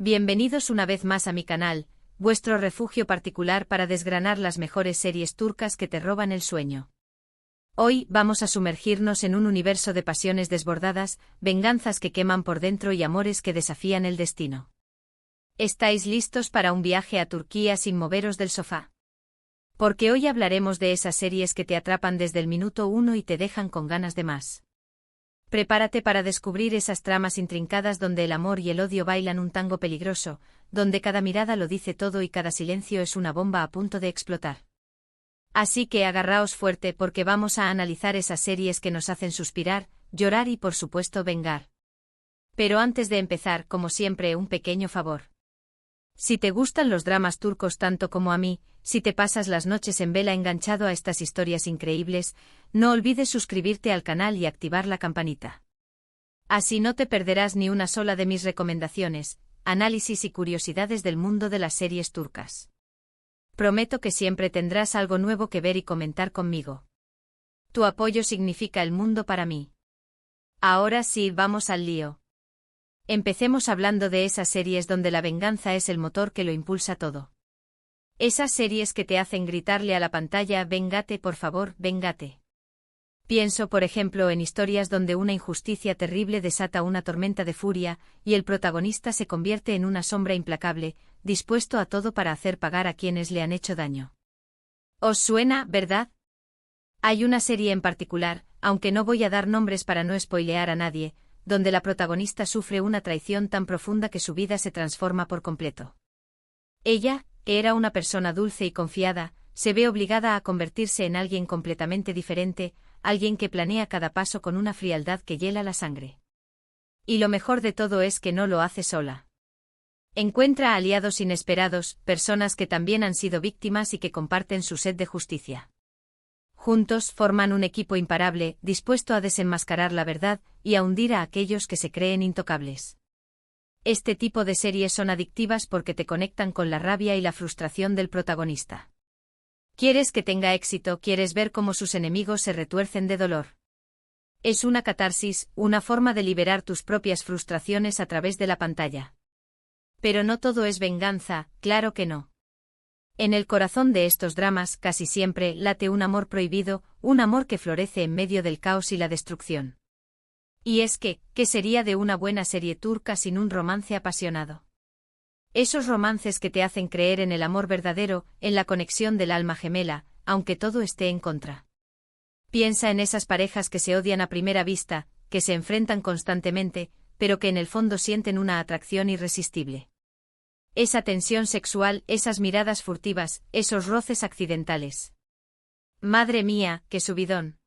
Bienvenidos una vez más a mi canal, vuestro refugio particular para desgranar las mejores series turcas que te roban el sueño. Hoy vamos a sumergirnos en un universo de pasiones desbordadas, venganzas que queman por dentro y amores que desafían el destino. ¿Estáis listos para un viaje a Turquía sin moveros del sofá? Porque hoy hablaremos de esas series que te atrapan desde el minuto 1 y te dejan con ganas de más. Prepárate para descubrir esas tramas intrincadas donde el amor y el odio bailan un tango peligroso, donde cada mirada lo dice todo y cada silencio es una bomba a punto de explotar. Así que agarraos fuerte porque vamos a analizar esas series que nos hacen suspirar, llorar y por supuesto vengar. Pero antes de empezar, como siempre, un pequeño favor. Si te gustan los dramas turcos tanto como a mí, si te pasas las noches en vela enganchado a estas historias increíbles, no olvides suscribirte al canal y activar la campanita. Así no te perderás ni una sola de mis recomendaciones, análisis y curiosidades del mundo de las series turcas. Prometo que siempre tendrás algo nuevo que ver y comentar conmigo. Tu apoyo significa el mundo para mí. Ahora sí, vamos al lío. Empecemos hablando de esas series donde la venganza es el motor que lo impulsa todo. Esas series que te hacen gritarle a la pantalla: véngate, por favor, véngate. Pienso, por ejemplo, en historias donde una injusticia terrible desata una tormenta de furia, y el protagonista se convierte en una sombra implacable, dispuesto a todo para hacer pagar a quienes le han hecho daño. ¿Os suena, verdad? Hay una serie en particular, aunque no voy a dar nombres para no spoilear a nadie, donde la protagonista sufre una traición tan profunda que su vida se transforma por completo. Ella, que era una persona dulce y confiada, se ve obligada a convertirse en alguien completamente diferente, alguien que planea cada paso con una frialdad que hiela la sangre. Y lo mejor de todo es que no lo hace sola. Encuentra aliados inesperados, personas que también han sido víctimas y que comparten su sed de justicia. Juntos forman un equipo imparable, dispuesto a desenmascarar la verdad y a hundir a aquellos que se creen intocables. Este tipo de series son adictivas porque te conectan con la rabia y la frustración del protagonista. ¿Quieres que tenga éxito? ¿Quieres ver cómo sus enemigos se retuercen de dolor? Es una catarsis, una forma de liberar tus propias frustraciones a través de la pantalla. Pero no todo es venganza, claro que no. En el corazón de estos dramas casi siempre late un amor prohibido, un amor que florece en medio del caos y la destrucción. Y es que, ¿qué sería de una buena serie turca sin un romance apasionado? Esos romances que te hacen creer en el amor verdadero, en la conexión del alma gemela, aunque todo esté en contra. Piensa en esas parejas que se odian a primera vista, que se enfrentan constantemente, pero que en el fondo sienten una atracción irresistible. Esa tensión sexual, esas miradas furtivas, esos roces accidentales. Madre mía, qué subidón.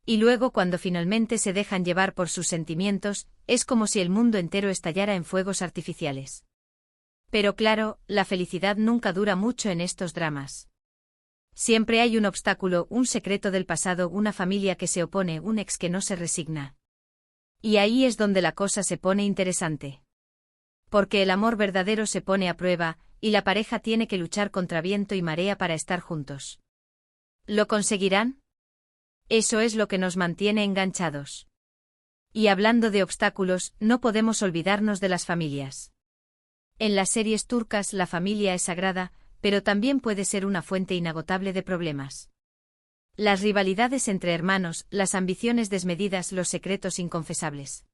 Y luego cuando finalmente se dejan llevar por sus sentimientos, es como si el mundo entero estallara en fuegos artificiales. Pero claro, la felicidad nunca dura mucho en estos dramas. Siempre hay un obstáculo, un secreto del pasado, una familia que se opone, un ex que no se resigna. Y ahí es donde la cosa se pone interesante. Porque el amor verdadero se pone a prueba, y la pareja tiene que luchar contra viento y marea para estar juntos. ¿Lo conseguirán? Eso es lo que nos mantiene enganchados. Y hablando de obstáculos, no podemos olvidarnos de las familias. En las series turcas la familia es sagrada, pero también puede ser una fuente inagotable de problemas. Las rivalidades entre hermanos, las ambiciones desmedidas, los secretos inconfesables.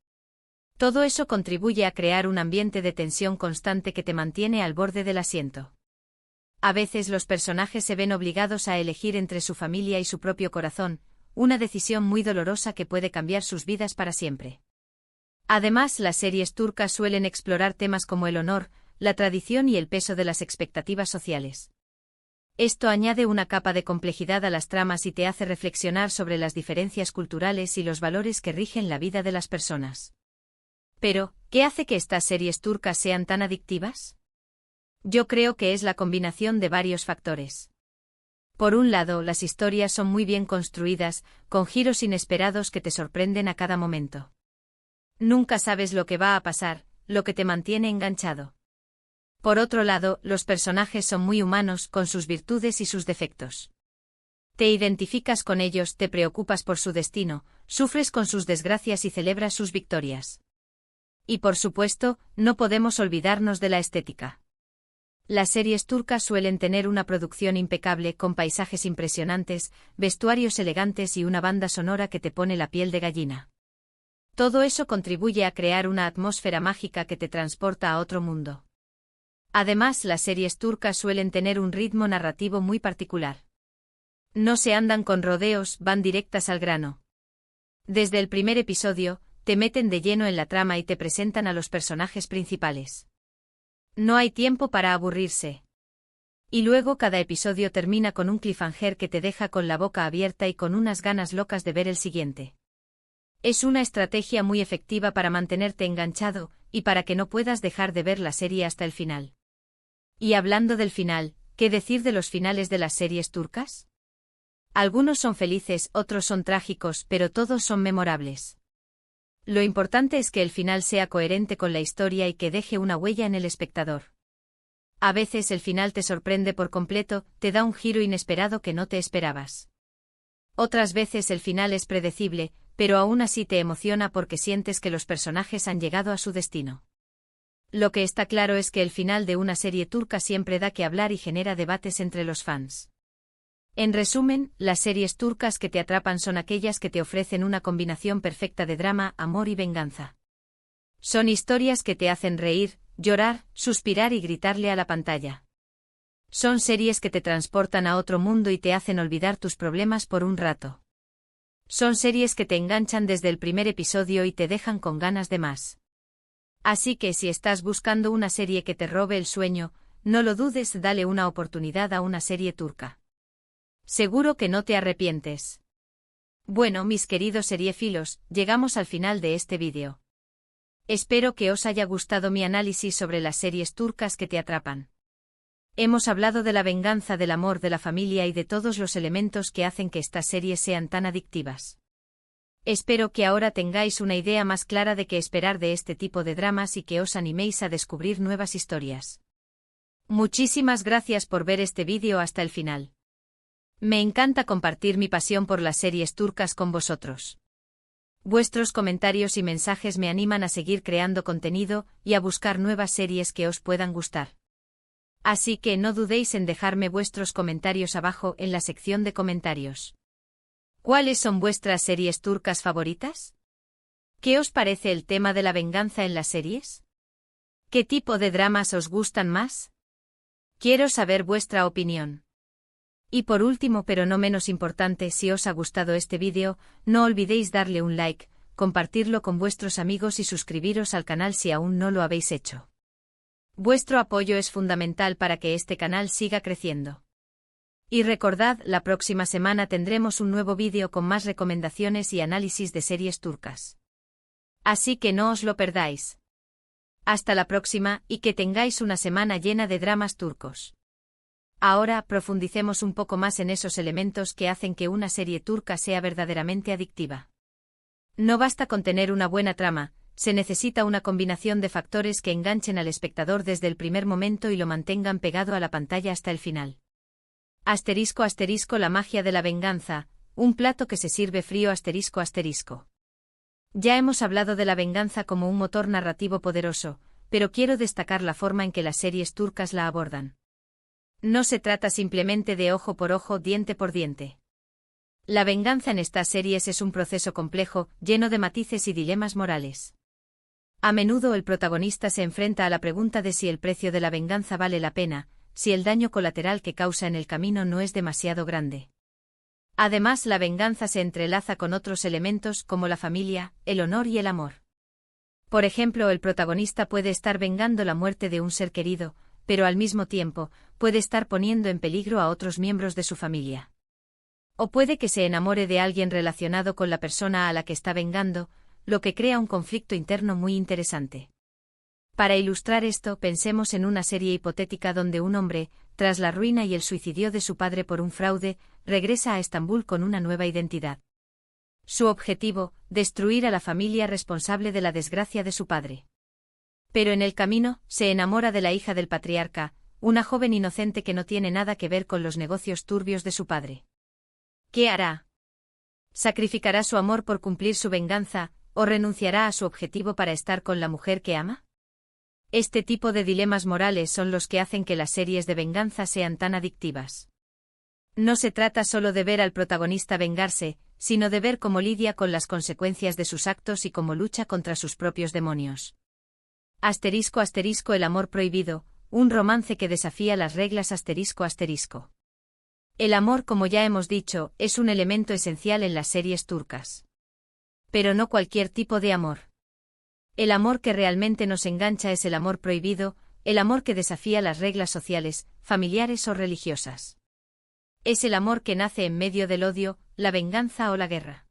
Todo eso contribuye a crear un ambiente de tensión constante que te mantiene al borde del asiento. A veces los personajes se ven obligados a elegir entre su familia y su propio corazón, una decisión muy dolorosa que puede cambiar sus vidas para siempre. Además, las series turcas suelen explorar temas como el honor, la tradición y el peso de las expectativas sociales. Esto añade una capa de complejidad a las tramas y te hace reflexionar sobre las diferencias culturales y los valores que rigen la vida de las personas. Pero, ¿qué hace que estas series turcas sean tan adictivas? Yo creo que es la combinación de varios factores. Por un lado, las historias son muy bien construidas, con giros inesperados que te sorprenden a cada momento. Nunca sabes lo que va a pasar, lo que te mantiene enganchado. Por otro lado, los personajes son muy humanos, con sus virtudes y sus defectos. Te identificas con ellos, te preocupas por su destino, sufres con sus desgracias y celebras sus victorias. Y por supuesto, no podemos olvidarnos de la estética. Las series turcas suelen tener una producción impecable con paisajes impresionantes, vestuarios elegantes y una banda sonora que te pone la piel de gallina. Todo eso contribuye a crear una atmósfera mágica que te transporta a otro mundo. Además, las series turcas suelen tener un ritmo narrativo muy particular. No se andan con rodeos, van directas al grano. Desde el primer episodio, te meten de lleno en la trama y te presentan a los personajes principales. No hay tiempo para aburrirse. Y luego cada episodio termina con un cliffhanger que te deja con la boca abierta y con unas ganas locas de ver el siguiente. Es una estrategia muy efectiva para mantenerte enganchado y para que no puedas dejar de ver la serie hasta el final. Y hablando del final, ¿qué decir de los finales de las series turcas? Algunos son felices, otros son trágicos, pero todos son memorables. Lo importante es que el final sea coherente con la historia y que deje una huella en el espectador. A veces el final te sorprende por completo, te da un giro inesperado que no te esperabas. Otras veces el final es predecible, pero aún así te emociona porque sientes que los personajes han llegado a su destino. Lo que está claro es que el final de una serie turca siempre da que hablar y genera debates entre los fans. En resumen, las series turcas que te atrapan son aquellas que te ofrecen una combinación perfecta de drama, amor y venganza. Son historias que te hacen reír, llorar, suspirar y gritarle a la pantalla. Son series que te transportan a otro mundo y te hacen olvidar tus problemas por un rato. Son series que te enganchan desde el primer episodio y te dejan con ganas de más. Así que si estás buscando una serie que te robe el sueño, no lo dudes, dale una oportunidad a una serie turca. Seguro que no te arrepientes. Bueno, mis queridos seriéfilos, llegamos al final de este vídeo. Espero que os haya gustado mi análisis sobre las series turcas que te atrapan. Hemos hablado de la venganza, del amor, de la familia y de todos los elementos que hacen que estas series sean tan adictivas. Espero que ahora tengáis una idea más clara de qué esperar de este tipo de dramas y que os animéis a descubrir nuevas historias. Muchísimas gracias por ver este vídeo hasta el final. Me encanta compartir mi pasión por las series turcas con vosotros. Vuestros comentarios y mensajes me animan a seguir creando contenido y a buscar nuevas series que os puedan gustar. Así que no dudéis en dejarme vuestros comentarios abajo en la sección de comentarios. ¿Cuáles son vuestras series turcas favoritas? ¿Qué os parece el tema de la venganza en las series? ¿Qué tipo de dramas os gustan más? Quiero saber vuestra opinión. Y por último, pero no menos importante, si os ha gustado este vídeo, no olvidéis darle un like, compartirlo con vuestros amigos y suscribiros al canal si aún no lo habéis hecho. Vuestro apoyo es fundamental para que este canal siga creciendo. Y recordad, la próxima semana tendremos un nuevo vídeo con más recomendaciones y análisis de series turcas. Así que no os lo perdáis. Hasta la próxima y que tengáis una semana llena de dramas turcos. Ahora profundicemos un poco más en esos elementos que hacen que una serie turca sea verdaderamente adictiva. No basta con tener una buena trama, se necesita una combinación de factores que enganchen al espectador desde el primer momento y lo mantengan pegado a la pantalla hasta el final. Asterisco asterisco, la magia de la venganza, un plato que se sirve frío asterisco asterisco. Ya hemos hablado de la venganza como un motor narrativo poderoso, pero quiero destacar la forma en que las series turcas la abordan. No se trata simplemente de ojo por ojo, diente por diente. La venganza en estas series es un proceso complejo, lleno de matices y dilemas morales. A menudo el protagonista se enfrenta a la pregunta de si el precio de la venganza vale la pena, si el daño colateral que causa en el camino no es demasiado grande. Además, la venganza se entrelaza con otros elementos como la familia, el honor y el amor. Por ejemplo, el protagonista puede estar vengando la muerte de un ser querido, pero al mismo tiempo, puede estar poniendo en peligro a otros miembros de su familia. O puede que se enamore de alguien relacionado con la persona a la que está vengando, lo que crea un conflicto interno muy interesante. Para ilustrar esto, pensemos en una serie hipotética donde un hombre, tras la ruina y el suicidio de su padre por un fraude, regresa a Estambul con una nueva identidad. Su objetivo, destruir a la familia responsable de la desgracia de su padre. Pero en el camino, se enamora de la hija del patriarca, una joven inocente que no tiene nada que ver con los negocios turbios de su padre. ¿Qué hará? ¿Sacrificará su amor por cumplir su venganza, o renunciará a su objetivo para estar con la mujer que ama? Este tipo de dilemas morales son los que hacen que las series de venganza sean tan adictivas. No se trata solo de ver al protagonista vengarse, sino de ver cómo lidia con las consecuencias de sus actos y cómo lucha contra sus propios demonios. *** El amor prohibido, un romance que desafía las reglas ***. El amor, como ya hemos dicho, es un elemento esencial en las series turcas. Pero no cualquier tipo de amor. El amor que realmente nos engancha es el amor prohibido, el amor que desafía las reglas sociales, familiares o religiosas. Es el amor que nace en medio del odio, la venganza o la guerra.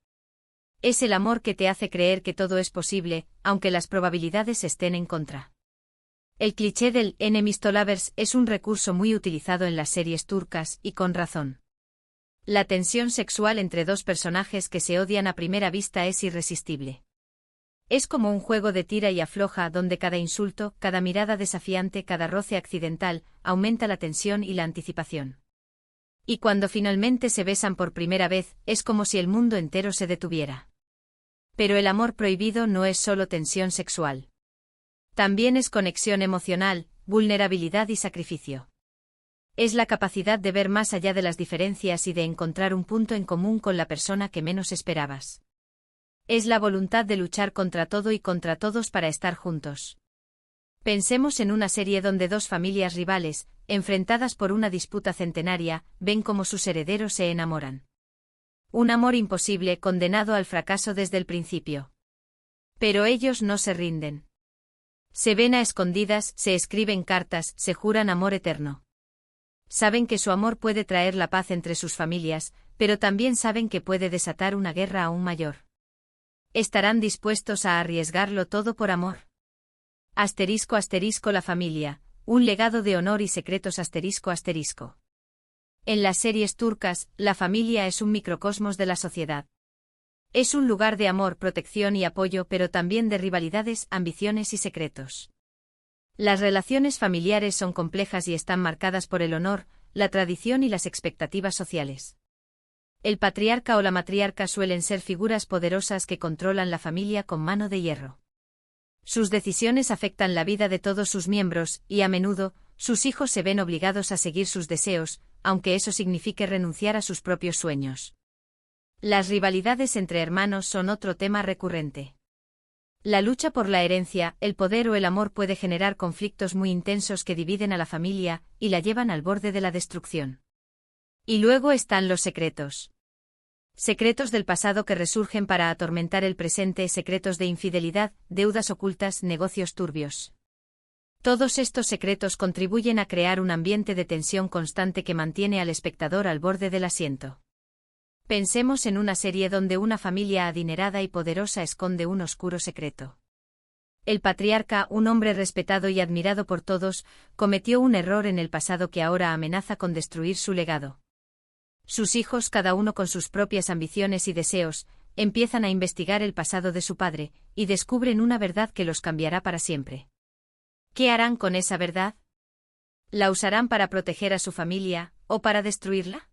Es el amor que te hace creer que todo es posible, aunque las probabilidades estén en contra. El cliché del enemies to lovers es un recurso muy utilizado en las series turcas, y con razón. La tensión sexual entre dos personajes que se odian a primera vista es irresistible. Es como un juego de tira y afloja donde cada insulto, cada mirada desafiante, cada roce accidental, aumenta la tensión y la anticipación. Y cuando finalmente se besan por primera vez, es como si el mundo entero se detuviera. Pero el amor prohibido no es solo tensión sexual. También es conexión emocional, vulnerabilidad y sacrificio. Es la capacidad de ver más allá de las diferencias y de encontrar un punto en común con la persona que menos esperabas. Es la voluntad de luchar contra todo y contra todos para estar juntos. Pensemos en una serie donde dos familias rivales, enfrentadas por una disputa centenaria, ven cómo sus herederos se enamoran. Un amor imposible condenado al fracaso desde el principio. Pero ellos no se rinden. Se ven a escondidas, se escriben cartas, se juran amor eterno. Saben que su amor puede traer la paz entre sus familias, pero también saben que puede desatar una guerra aún mayor. ¿Estarán dispuestos a arriesgarlo todo por amor? *** La familia, un legado de honor y secretos ***. En las series turcas, la familia es un microcosmos de la sociedad. Es un lugar de amor, protección y apoyo, pero también de rivalidades, ambiciones y secretos. Las relaciones familiares son complejas y están marcadas por el honor, la tradición y las expectativas sociales. El patriarca o la matriarca suelen ser figuras poderosas que controlan la familia con mano de hierro. Sus decisiones afectan la vida de todos sus miembros, y a menudo, sus hijos se ven obligados a seguir sus deseos, aunque eso signifique renunciar a sus propios sueños. Las rivalidades entre hermanos son otro tema recurrente. La lucha por la herencia, el poder o el amor puede generar conflictos muy intensos que dividen a la familia y la llevan al borde de la destrucción. Y luego están los secretos. Secretos del pasado que resurgen para atormentar el presente, secretos de infidelidad, deudas ocultas, negocios turbios. Todos estos secretos contribuyen a crear un ambiente de tensión constante que mantiene al espectador al borde del asiento. Pensemos en una serie donde una familia adinerada y poderosa esconde un oscuro secreto. El patriarca, un hombre respetado y admirado por todos, cometió un error en el pasado que ahora amenaza con destruir su legado. Sus hijos, cada uno con sus propias ambiciones y deseos, empiezan a investigar el pasado de su padre, y descubren una verdad que los cambiará para siempre. ¿Qué harán con esa verdad? ¿La usarán para proteger a su familia, o para destruirla?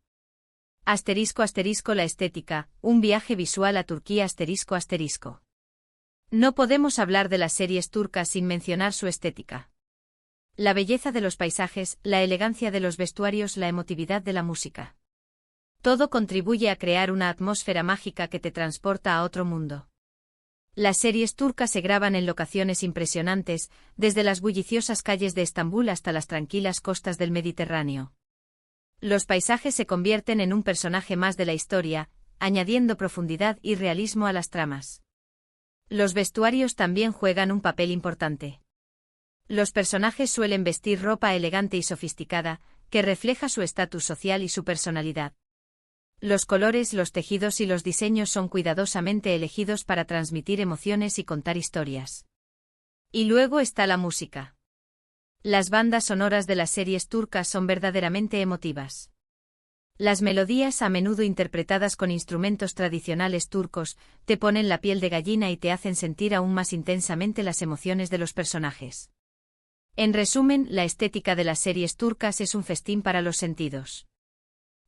*** La estética, un viaje visual a Turquía ***. No podemos hablar de las series turcas sin mencionar su estética. La belleza de los paisajes, la elegancia de los vestuarios, la emotividad de la música. Todo contribuye a crear una atmósfera mágica que te transporta a otro mundo. Las series turcas se graban en locaciones impresionantes, desde las bulliciosas calles de Estambul hasta las tranquilas costas del Mediterráneo. Los paisajes se convierten en un personaje más de la historia, añadiendo profundidad y realismo a las tramas. Los vestuarios también juegan un papel importante. Los personajes suelen vestir ropa elegante y sofisticada, que refleja su estatus social y su personalidad. Los colores, los tejidos y los diseños son cuidadosamente elegidos para transmitir emociones y contar historias. Y luego está la música. Las bandas sonoras de las series turcas son verdaderamente emotivas. Las melodías, a menudo interpretadas con instrumentos tradicionales turcos, te ponen la piel de gallina y te hacen sentir aún más intensamente las emociones de los personajes. En resumen, la estética de las series turcas es un festín para los sentidos.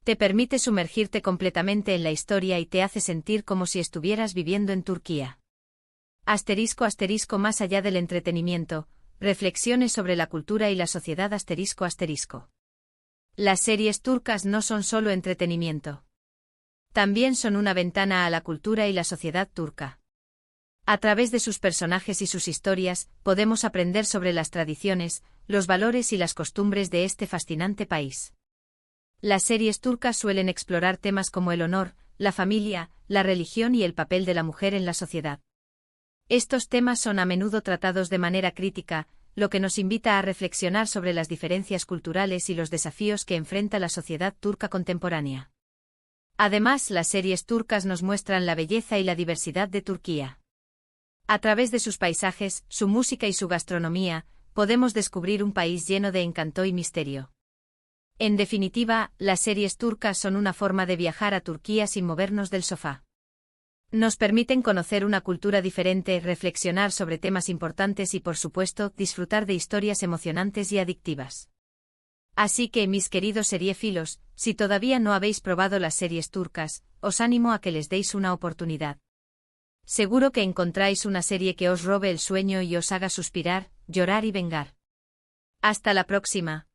Te permite sumergirte completamente en la historia y te hace sentir como si estuvieras viviendo en Turquía. Asterisco asterisco más allá del entretenimiento, reflexiones sobre la cultura y la sociedad asterisco asterisco. Las series turcas no son solo entretenimiento. También son una ventana a la cultura y la sociedad turca. A través de sus personajes y sus historias, podemos aprender sobre las tradiciones, los valores y las costumbres de este fascinante país. Las series turcas suelen explorar temas como el honor, la familia, la religión y el papel de la mujer en la sociedad. Estos temas son a menudo tratados de manera crítica, lo que nos invita a reflexionar sobre las diferencias culturales y los desafíos que enfrenta la sociedad turca contemporánea. Además, las series turcas nos muestran la belleza y la diversidad de Turquía. A través de sus paisajes, su música y su gastronomía, podemos descubrir un país lleno de encanto y misterio. En definitiva, las series turcas son una forma de viajar a Turquía sin movernos del sofá. Nos permiten conocer una cultura diferente, reflexionar sobre temas importantes y, por supuesto, disfrutar de historias emocionantes y adictivas. Así que, mis queridos seriéfilos, si todavía no habéis probado las series turcas, os animo a que les deis una oportunidad. Seguro que encontráis una serie que os robe el sueño y os haga suspirar, llorar y vengar. Hasta la próxima.